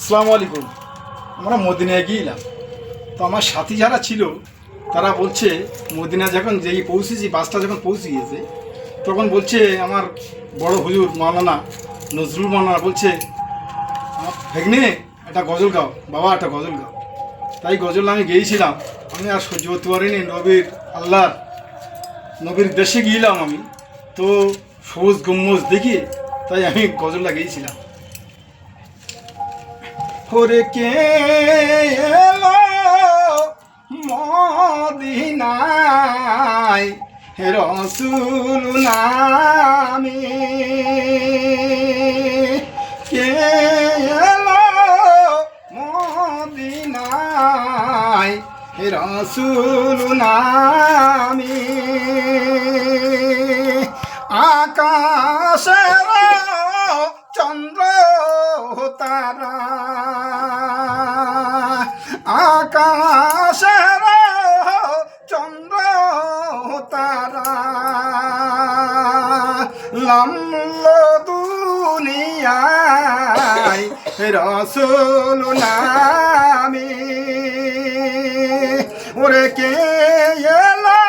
আসসালামু আলাইকুম। আমরা মদিনায় গিয়েছিলাম, তো আমার সাথী যারা ছিল তারা বলছে মদিনা যখন যেই পৌঁছেছি, বাসটা যখন পৌঁছে গিয়েছে তখন বলছে আমার বড় হুজুর মাওলানা নজরুল মাওলানা বলছে, ভেগনে একটা গজল গাও বাবা, একটা গজল গাও। তাই গজল আমি গেয়েছিলাম। আমি আর সহ্য করতে পারিনি, নবীর দেশে গিয়েছিলাম আমি, তো সবুজ গম্বুজ দেখিয়ে তাই আমি গজলটা গেয়েছিলাম। ওরে কে এলো মদিনায় রসুল নামে, কে এলো মদিনায় রসুল নামে, আকাশের চন্দ্র তারা, আকাশের চন্দ্র তারা লামল দুনিয়ায় রসুল নামে। ওরে কে এলো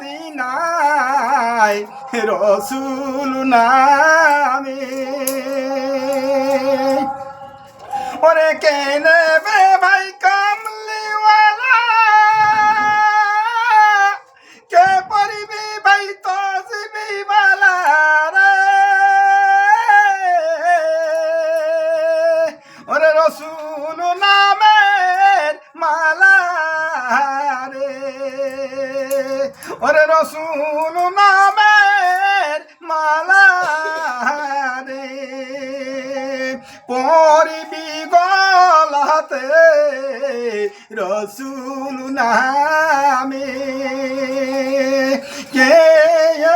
মদিনায় রসুল নামে, ওরে কে নেবে ভাই কামলিওয়ালা, কে পড়বি ভাই তসবিহওয়ালা রে, ওরে রসুল নামের মালা রে, ওরে রসুল নামের মালা রে, পড়বি গলাতে রসুল নামে, কে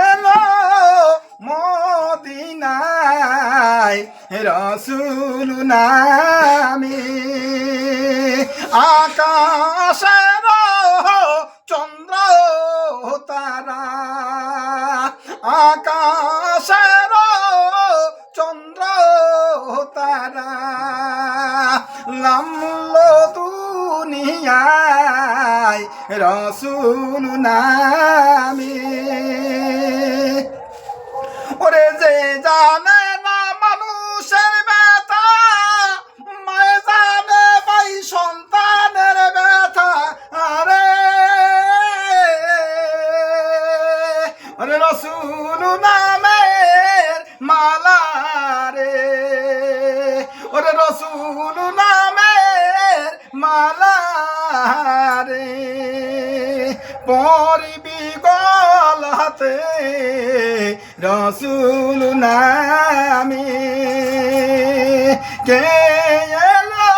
এলো মদিনায় রসুল নামে, আকাশের চন্দ্র তারা, আকাশের চন্দ্র তারা লামল দুনিয়ায় রসুল নামে। ওরে যে জানে না মানুষের ব্যথা, মায়ে জানে ভাই সন্তানের ব্যথা আরে, ওরে রসুল নামের মালা রে, ওরে রসুল নামের মালা রে, পড়বি গলাতে রসুল নামে, কে এলো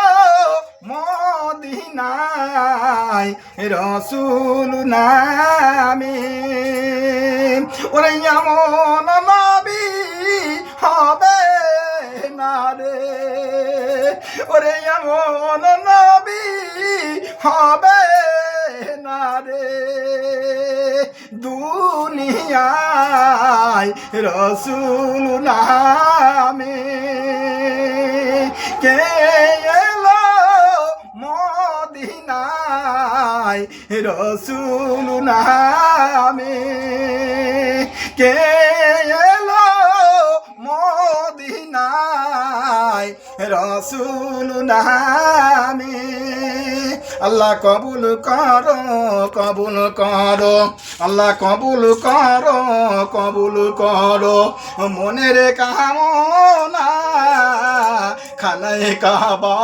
মদিনায় রসুল নামে, ওরে এমন নবী হবে না রে, ওরে এমন নবী হবে না রে, দুনিয়ায় রসুল নামে, কে এলো মদিনায় রসুল নামে, কে এলো মদিনায় রসুল নামে। আল্লাহ কবুল করো, কবুল করো, আল্লাহ কবুল করো, কবুল করো মনের কামনা, খানায় কাবা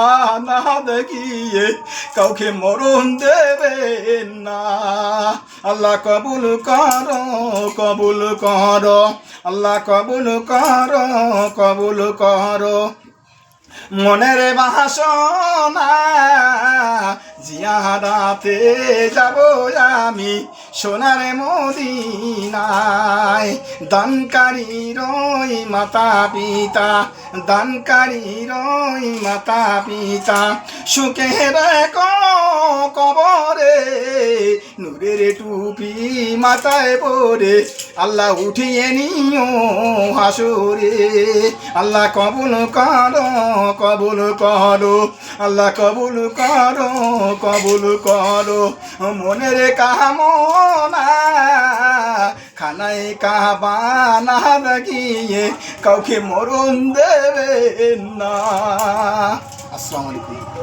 না দেখিয়ে কাউকে মরণ দেবেন না। আল্লাহ কবুল করো, কবুল করো, আল্লাহ কবুল করো, কবুল করো মনের বাসনা, জিয়ারাতে যাব আমি সোনার মদিনায়। দানকারীর ওই মাতা পিতা, দানকারীর ওই মাতা পিতা, সুখে রেখো কবরে, নূরের টুপি মাথায় পরে, আল্লাহ উঠিয়ে নিও হাসরে। আল্লাহ কবুল করো, কবুল করো, আল্লাহ কবুল করো, কবুল করো। মনের কামনা খানায় কাবা না গিয়ে কাউকে মরণ দেবে না। আসসালামু আলাইকুম।